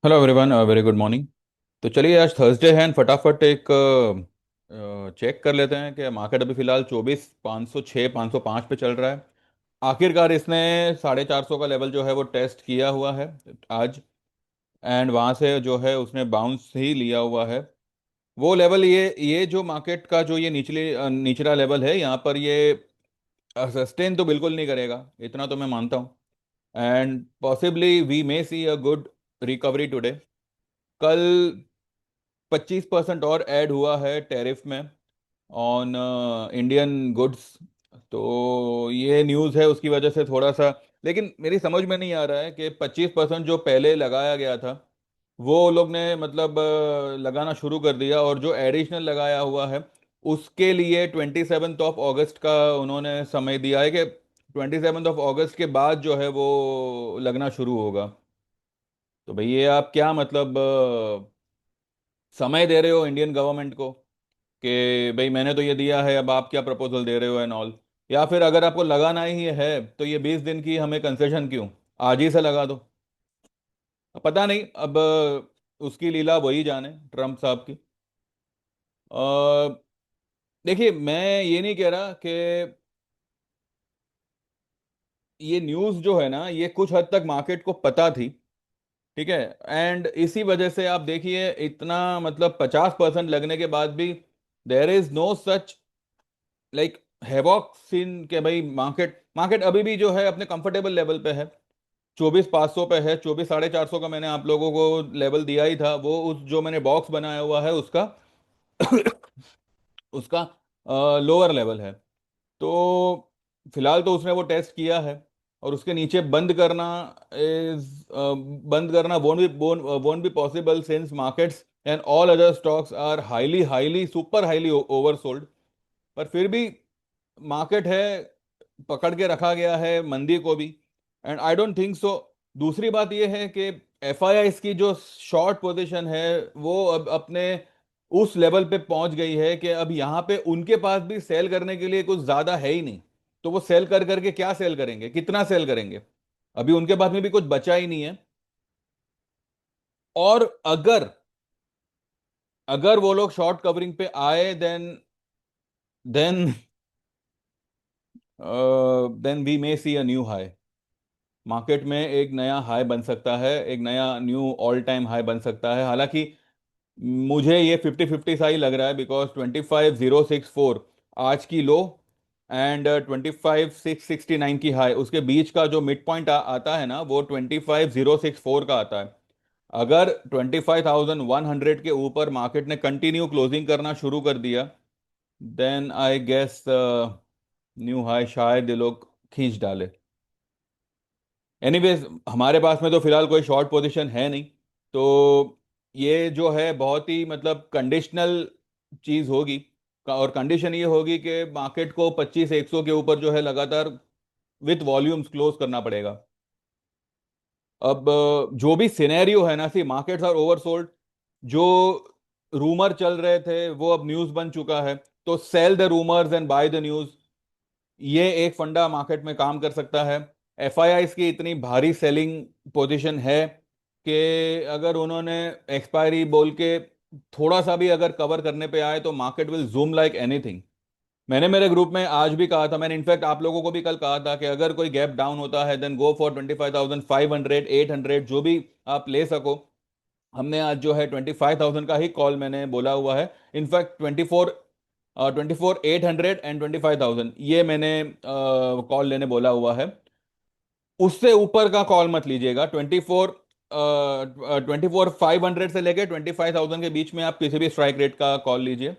Hello everyone, very good morning. तो चलिए, आज थर्सडे है and फटाफट एक चेक कर लेते हैं कि मार्केट अभी फिलहाल 24,506 505 पे चल रहा है। आखिरकार इसने 450 का लेवल जो है वो टेस्ट किया हुआ है आज। एंड वहाँ से जो है उसने बाउंस ही लिया हुआ है। वो लेवल, ये जो मार्केट का जो ये निचला लेवल है, यहाँ पर ये सस्टेन तो बिल्कुल नहीं करेगा, इतना तो मैं मानता हूँ। And possibly we may see a good recovery today. कल 25% और ऐड हुआ है टैरिफ में ऑन इंडियन गुड्स। तो ये न्यूज़ है, उसकी वजह से थोड़ा सा। लेकिन मेरी समझ में नहीं आ रहा है कि 25% जो पहले लगाया गया था वो लोग ने मतलब लगाना शुरू कर दिया, और जो एडिशनल लगाया हुआ है उसके लिए 27 ऑगस्ट का उन्होंने समय दिया है कि 27 ऑगस्ट के बाद जो है वो लगना शुरू होगा। तो भाई, ये आप क्या मतलब समय दे रहे हो इंडियन गवर्नमेंट को कि भाई मैंने तो ये दिया है, अब आप क्या प्रपोजल दे रहे हो एंड ऑल। या फिर अगर आपको लगाना ही है तो ये 20 दिन की हमें कंसेशन क्यों, आज ही से लगा दो। पता नहीं, अब उसकी लीला वही जाने, ट्रम्प साहब की। अ, देखिए, मैं ये नहीं कह रहा कि ये न्यूज़ जो है ना, ये कुछ हद तक मार्केट को पता थी। ठीक है। एंड इसी वजह से आप देखिए, इतना मतलब 50% लगने के बाद भी there is no such like havoc scene के भाई मार्केट मार्केट अभी भी जो है अपने कंफर्टेबल लेवल पे है। 24,500 पे है। 24,450 का मैंने आप लोगों को लेवल दिया ही था, वो उस जो मैंने बॉक्स बनाया हुआ है उसका उसका लोअर लेवल है। तो फिलहाल तो उसने वो टेस्ट किया है, और उसके नीचे बंद करना इज बंद करना won't be possible since markets and all other stocks are highly highly super highly oversold. पर फिर भी मार्केट है, पकड़ के रखा गया है मंदी को भी। And I don't think so. दूसरी बात यह है कि एफआईआई की जो शॉर्ट पोजीशन है वो अब अपने उस लेवल पे पहुंच गई है कि अब यहां पे उनके पास भी सेल करने के लिए कुछ ज्यादा है ही नहीं। तो वो सेल कर करके क्या सेल करेंगे, कितना सेल करेंगे? अभी उनके पास में भी कुछ बचा ही नहीं है। और अगर अगर वो लोग शॉर्ट कवरिंग पे आए, then then we may see a new high. Market में एक नया हाई बन सकता है, एक नया न्यू ऑल टाइम हाई बन सकता है। हालांकि मुझे ये 50-50 सा ही लग रहा है, बिकॉज 25,064 आज की लो एंड 25,669 की हाई, उसके बीच का जो मिड पॉइंट आता है ना, वो 25,064 का आता है। अगर 25,100 के ऊपर मार्केट ने कंटिन्यू क्लोजिंग करना शुरू कर दिया, then I guess new high शायद ये लोग खींच डाले। एनीवेज, हमारे पास में तो फिलहाल कोई शॉर्ट पोजीशन है नहीं। तो ये जो है बहुत ही मतलब कंडीशनल चीज होगी। और कंडीशन ये होगी कि मार्केट को 25,100 के ऊपर जो है लगातार विथ वॉल्यूम्स क्लोज करना पड़ेगा। अब जो भी सिनेरियो है ना, सी मार्केट्स आर ओवरसोल्ड। जो रूमर चल रहे थे वो अब न्यूज बन चुका है। तो sell the rumours and buy the news, ये एक फंडा मार्केट में काम कर सकता है। एफआईआई की इतनी भारी सेलिंग पोजीशन है कि अगर उन्होंने एक्सपायरी बोल के थोड़ा सा भी अगर कवर करने पे आए तो market will zoom like anything. मैंने मेरे ग्रुप में आज भी कहा था, मैंने इनफैक्ट आप लोगों को भी कल कहा था कि अगर कोई गैप डाउन होता है देन गो फॉर 25,500 800 जो भी आप ले सको। हमने आज जो है 25,000 का ही कॉल मैंने बोला हुआ है। इनफैक्ट 24,800 एंड 25,000 ये मैंने कॉल लेने बोला हुआ है। उससे ऊपर का कॉल मत लीजिएगा। 24,500 से लेके 25,000 के बीच में आप किसी भी स्ट्राइक रेट का कॉल लीजिए।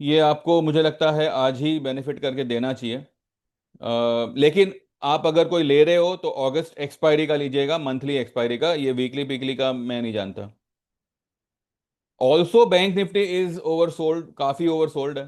ये आपको मुझे लगता है आज ही बेनिफिट करके देना चाहिए। लेकिन आप अगर कोई ले रहे हो तो अगस्त एक्सपायरी का लीजिएगा, मंथली एक्सपायरी का। ये वीकली पीकली का मैं नहीं जानता। Also bank Nifty is oversold, काफी ओवरसोल्ड है।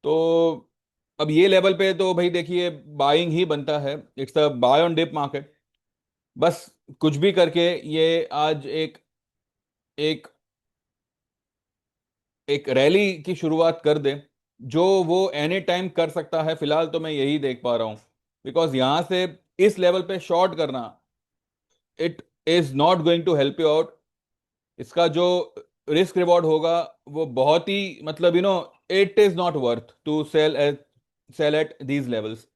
तो अब ये लेवल पे तो भाई देखिए, बाइंग ही बनता है। It's a buy on dip market. बस कुछ भी करके ये आज एक एक एक रैली की शुरुआत कर दे, जो वो एनी टाइम कर सकता है। फिलहाल तो मैं यही देख पा रहा हूं, बिकॉज यहां से इस लेवल पे शॉर्ट करना, it is not going to help you out. इसका जो रिस्क रिवॉर्ड होगा वो बहुत ही मतलब it is not worth to sell at these levels.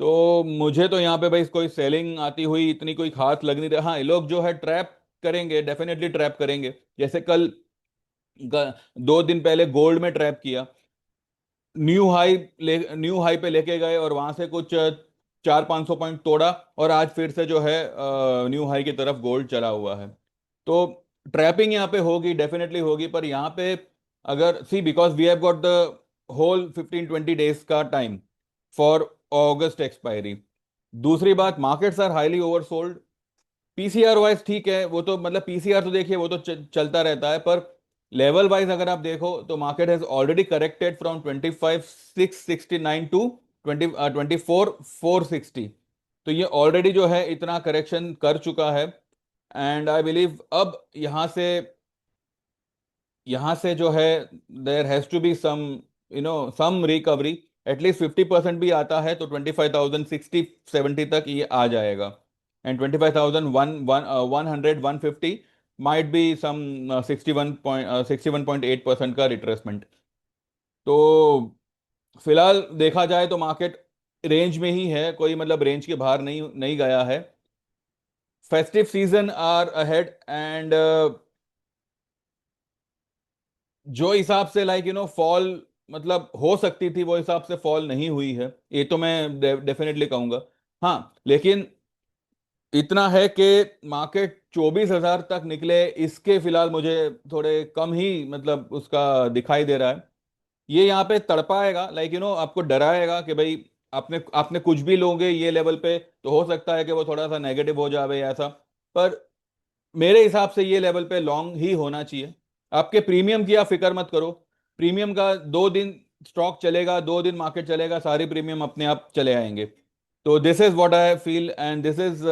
तो मुझे तो यहाँ पे भाई कोई सेलिंग आती हुई इतनी कोई खास लग नहीं रहा। हाँ, ये लोग जो है ट्रैप करेंगे, डेफिनेटली ट्रैप करेंगे। जैसे कल 2 दिन पहले गोल्ड में ट्रैप किया, न्यू हाई पे लेके गए और वहां से कुछ 400-500 पॉइंट तोड़ा, और आज फिर से जो है न्यू हाई की तरफ गोल्ड चला हुआ है। तो ट्रैपिंग यहाँ पे होगी, डेफिनेटली होगी, पर यहाँ पे अगर see because we have got the whole 15-20 days का टाइम फॉर ऑगस्ट एक्सपायरी। दूसरी बात, markets are highly oversold. PCR wise ठीक है, वो तो मतलब पीसीआर तो देखिए वो तो चलता रहता है, पर लेवल वाइज अगर आप देखो तो market has already corrected from 25,669 to 24,460। तो ये ऑलरेडी जो है इतना करेक्शन कर चुका है। एंड आई बिलीव अब यहाँ से जो है there has to be some some recovery. At least 50% भी आता है तो 25,060-70 तक ये आ जाएगा। एंड 25,100-150 माइट बी सम 61.8% का रिट्रेसमेंट। तो फिलहाल देखा जाए तो मार्केट रेंज में ही है, कोई मतलब रेंज के बाहर नहीं नहीं गया है। Festive season are ahead, and जो हिसाब से लाइक फॉल मतलब हो सकती थी वो हिसाब से फॉल नहीं हुई है, ये तो मैं डेफिनेटली कहूंगा। हाँ, लेकिन इतना है कि मार्केट 24,000 तक निकले, इसके फिलहाल मुझे थोड़े कम ही मतलब उसका दिखाई दे रहा है। ये यहाँ पे तड़पाएगा, लाइक आपको डराएगा कि भाई आपने आपने कुछ भी लोगे ये लेवल पे तो हो सकता है कि वो थोड़ा सा नेगेटिव हो जावे ऐसा। पर मेरे हिसाब से ये लेवल पे लॉन्ग ही होना चाहिए। आपके प्रीमियम की आप फिक्र मत करो। प्रीमियम का 2 दिन स्टॉक चलेगा, 2 दिन मार्केट चलेगा, सारे प्रीमियम अपने आप चले आएंगे। तो this is what I feel, and this is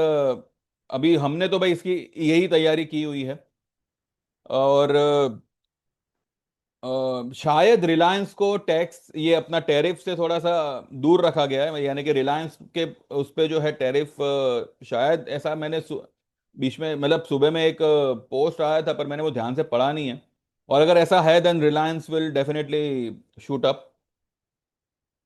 अभी हमने तो भाई इसकी यही तैयारी की हुई है। और शायद रिलायंस को टैक्स ये अपना टैरिफ से थोड़ा सा दूर रखा गया है, यानी कि रिलायंस के उस पे जो है टैरिफ, शायद ऐसा मैंने बीच में मतलब सुबह में एक पोस्ट आया था, पर मैंने वो ध्यान से पढ़ा नहीं है। और अगर ऐसा है then Reliance will definitely shoot up.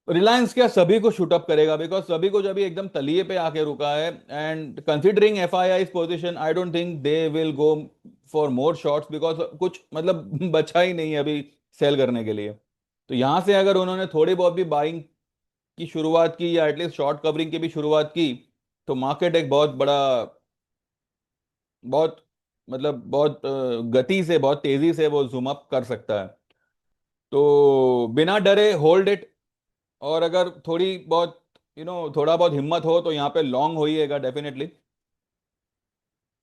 Reliance क्या सभी को शूट अप करेगा, बिकॉज सभी को जब ये एकदम तलिए पे आके रुका है, and considering FII position I don't think they will go for more shorts, because कुछ मतलब बचा ही नहीं है अभी सेल करने के लिए। तो यहां से अगर उन्होंने थोड़ी बहुत भी बाइंग की शुरुआत की या एटलीस्ट शॉर्ट कवरिंग की भी शुरुआत की, तो मार्केट एक बहुत बड़ा, बहुत मतलब बहुत गति से, बहुत तेजी से वो जूम अप कर सकता है। तो बिना डरे होल्ड इट। और अगर थोड़ी बहुत थोड़ा बहुत हिम्मत हो तो यहाँ पे लॉन्ग होइएगा डेफिनेटली।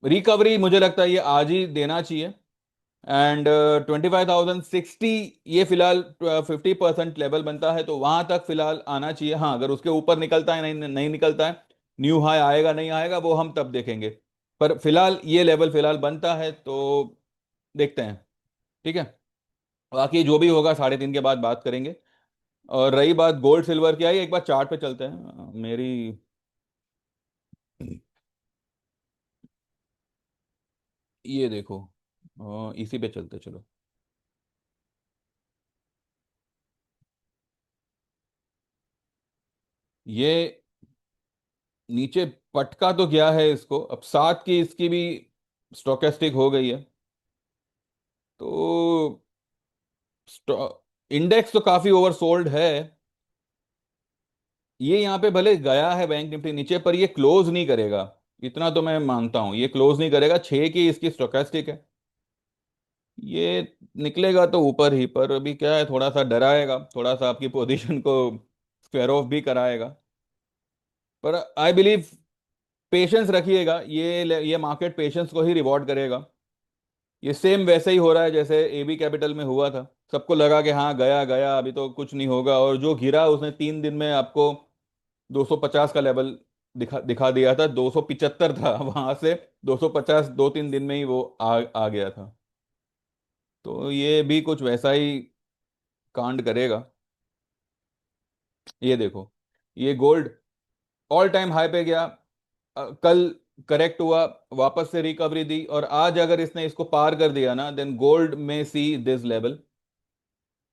रिकवरी मुझे लगता है ये आज ही देना चाहिए। एंड 25,060 ये फिलहाल 50% लेवल बनता है, तो वहां तक फिलहाल आना चाहिए। हाँ, अगर उसके ऊपर निकलता है, नहीं नहीं निकलता है, न्यू हाई आएगा नहीं आएगा वो हम तब देखेंगे। पर फिलहाल ये लेवल फिलहाल बनता है तो देखते हैं। ठीक है, बाकी जो भी होगा 3:30 के बाद बात करेंगे। और रही बात गोल्ड सिल्वर की, आई एक बार चार्ट पे चलते हैं मेरी। ये देखो, इसी पे चलते चलो। ये नीचे पटका तो गया है इसको, अब साथ की इसकी भी स्टोकेस्टिक हो गई है। तो इंडेक्स तो काफी ओवरसोल्ड है। ये यहाँ पे भले गया है बैंक निफ्टी नीचे, पर ये क्लोज नहीं करेगा, इतना तो मैं मानता हूं। ये क्लोज नहीं करेगा, 6 की इसकी स्टोकेस्टिक है। ये निकलेगा तो ऊपर ही, पर अभी क्या है थोड़ा सा डराएगा, थोड़ा सा आपकी पोजीशन को स्क्वेयर ऑफ भी कराएगा। पर आई बिलीव पेशेंस रखिएगा, ये मार्केट पेशेंस को ही रिवॉर्ड करेगा। ये सेम वैसे ही हो रहा है जैसे एबी कैपिटल में हुआ था। सबको लगा कि हाँ गया गया अभी तो कुछ नहीं होगा, और जो गिरा उसने 3 दिन में आपको 250 का लेवल दिखा दिखा दिया था। 275 था वहां से 250, 2-3 दिन में ही वो आ गया था। तो ये भी कुछ वैसा ही कांड करेगा। ये देखो, ये गोल्ड ऑल टाइम हाई पे गया कल। करेक्ट हुआ, वापस से रिकवरी दी, और आज अगर इसने इसको पार कर दिया ना, देन गोल्ड में सी दिस लेवल,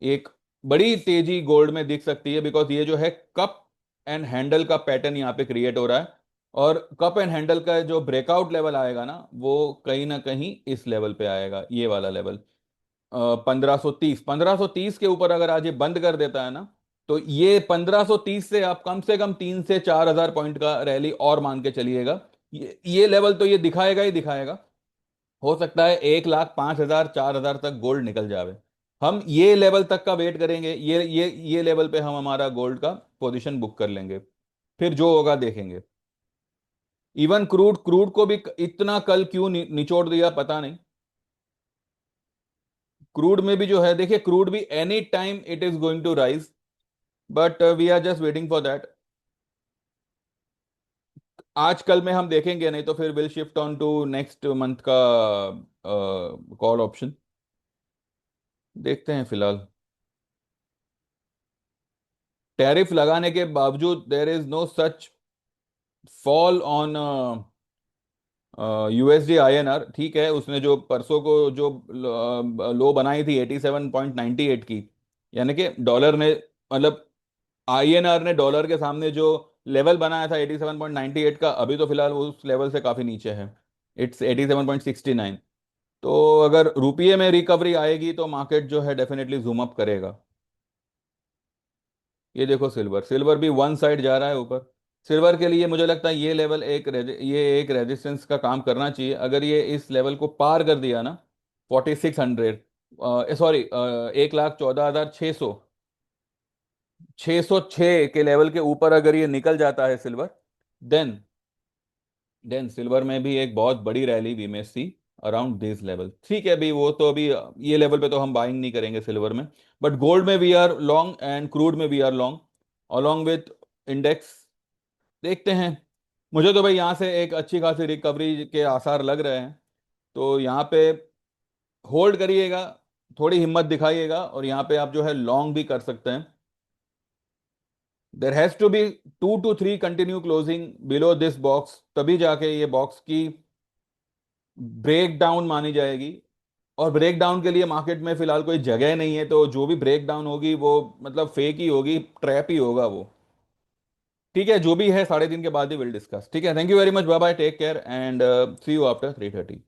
एक बड़ी तेजी गोल्ड में दिख सकती है, बिकॉज ये जो है कप एंड हैंडल का पैटर्न यहाँ पे क्रिएट हो रहा है। और कप एंड हैंडल का जो ब्रेकआउट लेवल आएगा ना कहीं इस लेवल पे आएगा, ये वाला लेवल 1530 के ऊपर अगर आज ये बंद कर देता है ना, तो ये 1530 से आप कम से कम 3 से 4 हजार पॉइंट का रैली और मान के चलिएगा। ये लेवल तो ये दिखाएगा ही दिखाएगा। हो सकता है 1,05,000 4,000 तक गोल्ड निकल जावे। हम ये लेवल तक का वेट करेंगे, ये लेवल पे हम हमारा गोल्ड का पोजीशन बुक कर लेंगे, फिर जो होगा देखेंगे। इवन क्रूड क्रूड को भी इतना कल क्यों निचोड़ दिया पता नहीं। क्रूड में भी जो है देखिए, क्रूड भी any time it is going to rise, but we are just waiting for that. आज कल में हम देखेंगे, नहीं तो फिर will shift on to next month का कॉल ऑप्शन। देखते हैं फिलहाल। टैरिफ लगाने के बावजूद there is no such fall on USD INR. ठीक है, उसने जो परसों को जो लो बनाई थी 87.98 की, यानी कि डॉलर ने, मतलब आईएनआर ने डॉलर के सामने जो लेवल बनाया था 87.98 का, अभी तो फिलहाल वो उस लेवल से काफी नीचे है, इट्स 87.69। तो अगर रुपये में रिकवरी आएगी तो मार्केट जो है डेफिनेटली जूम अप करेगा। ये देखो सिल्वर, सिल्वर भी वन साइड जा रहा है ऊपर। सिल्वर के लिए मुझे लगता है ये लेवल ये एक रेजिस्टेंस का काम करना चाहिए। अगर ये इस लेवल को पार कर दिया ना, 4600, सॉरी 1,14,600, 606 के लेवल के ऊपर अगर ये निकल जाता है सिल्वर, देन सिल्वर में भी एक बहुत बड़ी रैली वी में सी अराउंड दिस लेवल। ठीक है, अभी वो तो अभी ये लेवल पे तो हम बाइंग नहीं करेंगे सिल्वर में, बट गोल्ड में we are long and crude में we are long along with index. देखते हैं। मुझे तो भाई यहाँ से एक अच्छी खासी रिकवरी के आसार लग रहे हैं, तो यहाँ पे होल्ड करिएगा, थोड़ी हिम्मत दिखाइएगा, और यहाँ पे आप जो है लॉन्ग भी कर सकते हैं। There has to be 2 to 3 continue closing below this box, तभी जाके ये बॉक्स की ब्रेक डाउन मानी जाएगी। और ब्रेक डाउन के लिए मार्केट में फिलहाल कोई जगह नहीं है, तो जो भी ब्रेक डाउन होगी वो मतलब फेक ही होगी, ट्रैप ही होगा वो। ठीक है, जो भी है 3:30 के बाद ही विल डिस्कस। ठीक है, thank you very much, bye bye, take care and see you after 3:30।